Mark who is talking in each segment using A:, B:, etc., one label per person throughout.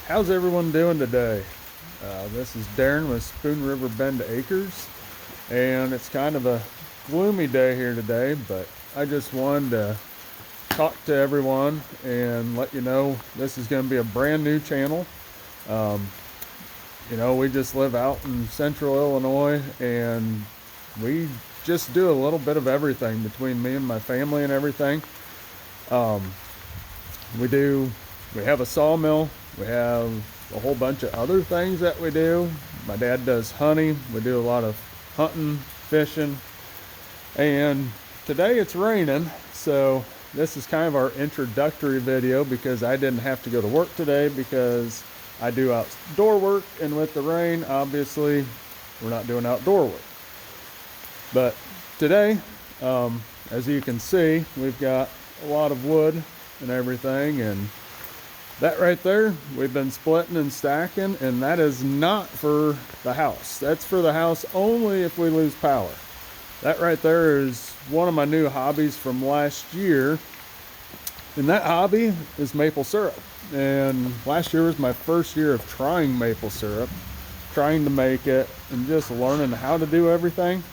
A: How's everyone doing today? This is Darren with Spoon River Bend Acres, and it's kind of a gloomy day here today, but I just wanted to talk to everyone and let you know this is going to be a brand new channel. We just live out in central Illinois, and we just do a little bit of everything between me and my family and everything. We have a sawmill. We have a whole bunch of other things that we do. My dad does honey. We do a lot of hunting, fishing, and today it's raining, so this is kind of our introductory video because I didn't have to go to work today because I do outdoor work, and with the rain, obviously, we're not doing outdoor work. But today, as you can see, we've got a lot of wood and everything, and that right there, we've been splitting and stacking, and that is not for the house. That's for the house only if we lose power. That right there is one of my new hobbies from last year, and that hobby is maple syrup. And last year was my first year of trying maple syrup, trying to make it, and just learning how to do everything.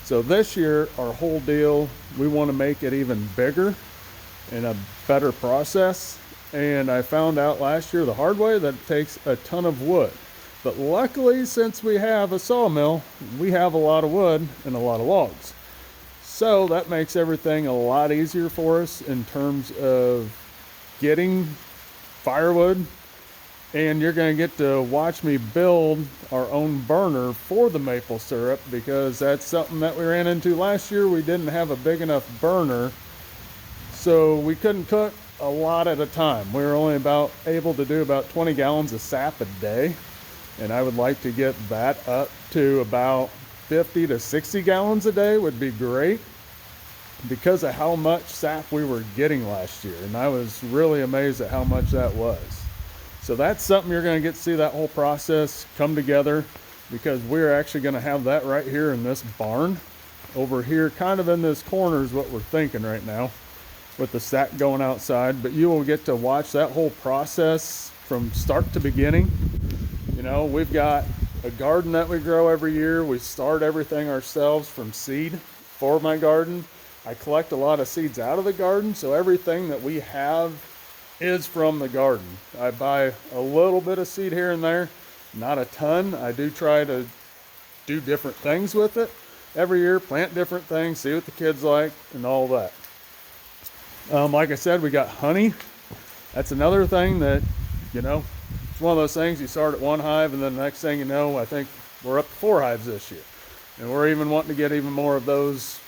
A: So this year, our whole deal, we want to make it even bigger and a better process. And I found out last year the hard way that it takes a ton of wood. But luckily, since we have a sawmill, we have a lot of wood and a lot of logs. So that makes everything a lot easier for us in terms of getting firewood. And you're going to get to watch me build our own burner for the maple syrup, because that's something that we ran into last year. We didn't have a big enough burner, so we couldn't cook a lot at a time. We were only able to do about 20 gallons of sap a day, and I would like to get that up to about 50 to 60 gallons a day would be great, because of how much sap we were getting last year, and I was really amazed at how much that was. So that's something you're going to get to see, that whole process come together, because we're actually going to have that right here in this barn over here, kind of in this corner is what we're thinking right now, with the stack going outside. But you will get to watch that whole process from start to beginning. We've got a garden that we grow every year. We start everything ourselves from seed for my garden. I collect a lot of seeds out of the garden, so everything that we have is from the garden. I buy a little bit of seed here and there, not a ton. I do try to do different things with it every year, plant different things, see what the kids like, and all that. Like I said, we got honey. That's another thing that, it's one of those things you start at one hive, and then the next thing you know, I think we're up to 4 hives this year. And we're even wanting to get even more of those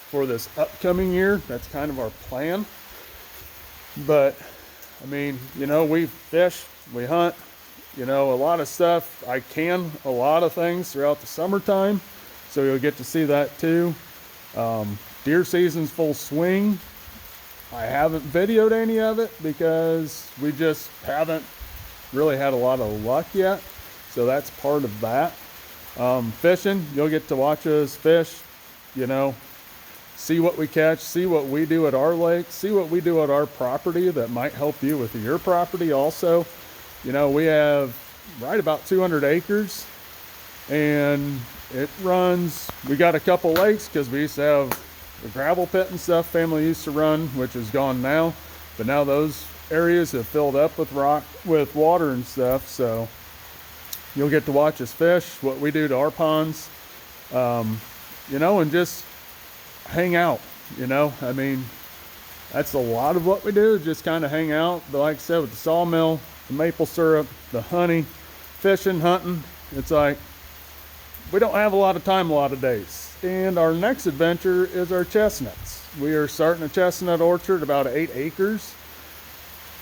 A: for this upcoming year. That's kind of our plan. But, we fish, we hunt, a lot of stuff. I can a lot of things throughout the summertime, so you'll get to see that too. Deer season's full swing. I haven't videoed any of it because we just haven't really had a lot of luck yet. So that's part of that. Fishing, you'll get to watch us fish, see what we catch, see what we do at our lake, see what we do at our property that might help you with your property also. We have right about 200 acres, and we got a couple lakes because we used to have the gravel pit and stuff family used to run, which is gone now, but now those areas have filled up with water and stuff. So you'll get to watch us fish, what we do to our ponds, and just hang out. That's a lot of what we do, just kind of hang out. But like I said, with the sawmill, the maple syrup, the honey, fishing, hunting, it's like we don't have a lot of time a lot of days. And our next adventure is our chestnuts. We are starting a chestnut orchard, about 8 acres.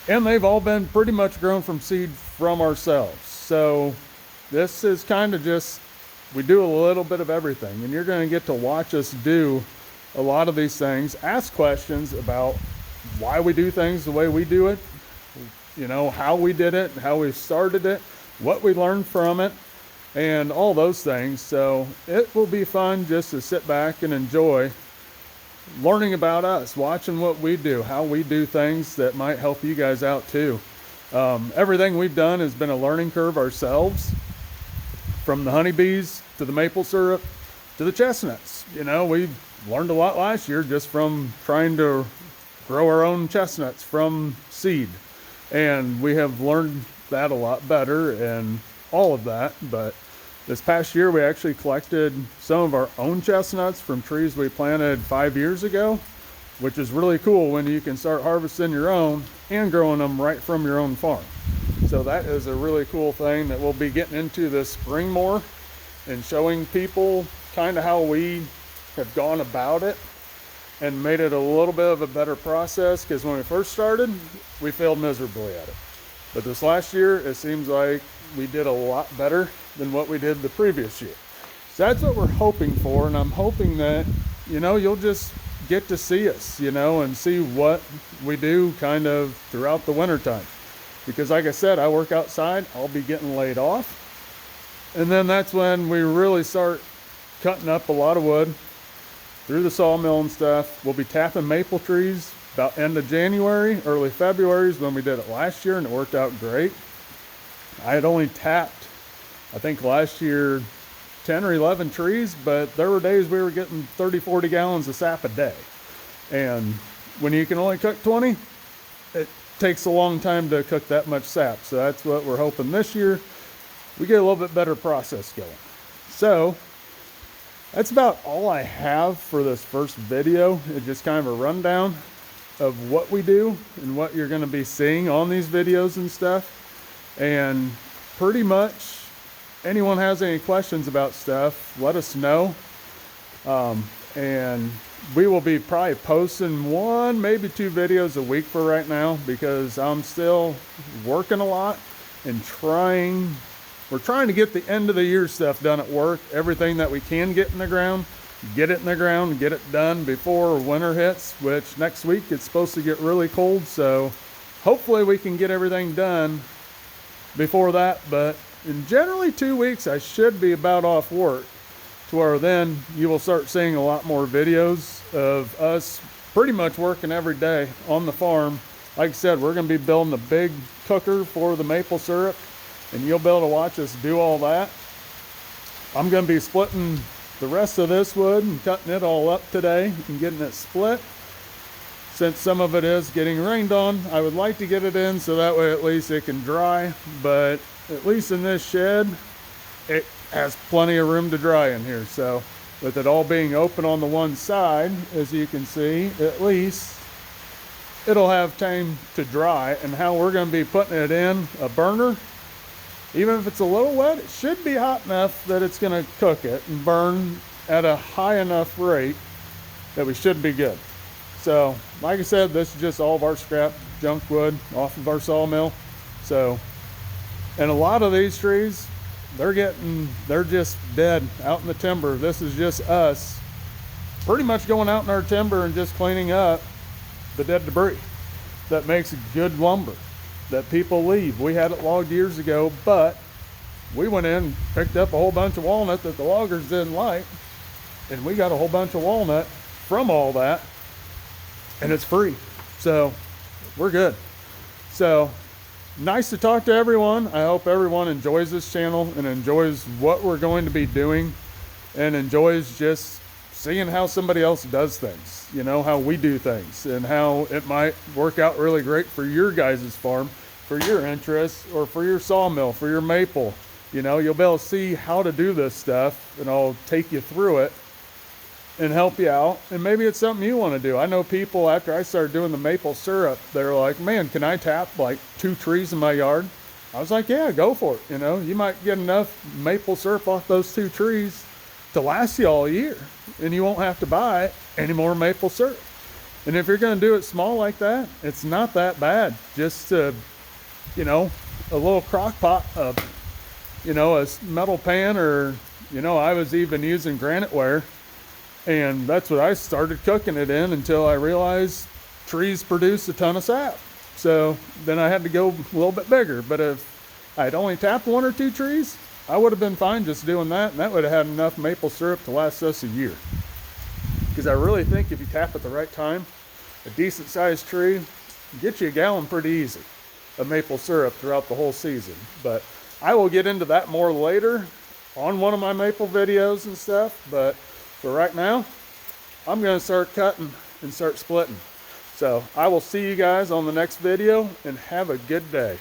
A: And they've all been pretty much grown from seed from ourselves. So this is kind of just, we do a little bit of everything. And you're going to get to watch us do a lot of these things, ask questions about why we do things the way we do it, how we did it, how we started it, what we learned from it, and all those things. So it will be fun just to sit back and enjoy learning about us, watching what we do, how we do things that might help you guys out too. Everything we've done has been a learning curve ourselves, from the honeybees to the maple syrup to the chestnuts. You know, we learned a lot last year just from trying to grow our own chestnuts from seed. And we have learned that a lot better and all of that. But this past year, we actually collected some of our own chestnuts from trees we planted 5 years ago, which is really cool when you can start harvesting your own and growing them right from your own farm. So that is a really cool thing that we'll be getting into this spring more, and showing people kind of how we have gone about it and made it a little bit of a better process, because when we first started, we failed miserably at it. But this last year, it seems like we did a lot better than what we did the previous year. So that's what we're hoping for, and I'm hoping that, you know, you'll just get to see us, you know, and see what we do kind of throughout the winter time. Because like I said, I work outside, I'll be getting laid off. And then that's when we really start cutting up a lot of wood through the sawmill and stuff. We'll be tapping maple trees about end of January, early February is when we did it last year, and it worked out great. I had only tapped, I think last year, 10 or 11 trees, but there were days we were getting 30, 40 gallons of sap a day. And when you can only cook 20, it takes a long time to cook that much sap. So that's what we're hoping this year. We get a little bit better process going. So that's about all I have for this first video. It's just kind of a rundown of what we do and what you're going to be seeing on these videos and stuff. And pretty much anyone has any questions about stuff, let us know. And we will be probably posting 1, maybe 2 videos a week for right now, because I'm still working a lot and we're trying to get the end of the year stuff done at work. Everything that we can get in the ground, get it in the ground, get it done before winter hits, which next week it's supposed to get really cold. So hopefully we can get everything done before that. But in generally 2 weeks, I should be about off work, to where then you will start seeing a lot more videos of us pretty much working every day on the farm. Like I said, we're going to be building a big cooker for the maple syrup, and you'll be able to watch us do all that. I'm going to be splitting the rest of this wood and cutting it all up today and getting it split. Since some of it is getting rained on, I would like to get it in so that way at least it can dry. But at least in this shed, it has plenty of room to dry in here. So with it all being open on the one side, as you can see, at least it'll have time to dry. And how we're going to be putting it in a burner, even if it's a little wet, it should be hot enough that it's going to cook it and burn at a high enough rate that we should be good. So like I said, this is just all of our scrap junk wood off of our sawmill. So, and a lot of these trees, they're just dead out in the timber. This is just us pretty much going out in our timber and just cleaning up the dead debris that makes good lumber that people leave. We had it logged years ago, but we went in and picked up a whole bunch of walnut that the loggers didn't like, and we got a whole bunch of walnut from all that, and it's free. So we're good. So nice to talk to everyone. I hope everyone enjoys this channel and enjoys what we're going to be doing, and enjoys just seeing how somebody else does things, you know, how we do things, and how it might work out really great for your guys' farm, for your interests, or for your sawmill, for your maple. You know, you'll be able to see how to do this stuff, and I'll take you through it and help you out. And maybe it's something you want to do. I know people, after I started doing the maple syrup, they're like, man, can I tap like 2 trees in my yard? I was like, yeah, go for it. You know, you might get enough maple syrup off those 2 trees to last you all year, and you won't have to buy any more maple syrup. And if you're going to do it small like that, it's not that bad. Just you know, a little crock pot, you know, a metal pan, or, you know, I was even using granite ware, and that's what I started cooking it in until I realized trees produce a ton of sap. So then I had to go a little bit bigger. But if I'd only tapped 1 or 2 trees, I would have been fine just doing that, and that would have had enough maple syrup to last us a year. Because I really think if you tap at the right time, a decent sized tree gets you a gallon pretty easy. of maple syrup throughout the whole season. But I will get into that more later on one of my maple videos and stuff. But for right now, I'm going to start cutting and start splitting. So I will see you guys on the next video, and have a good day.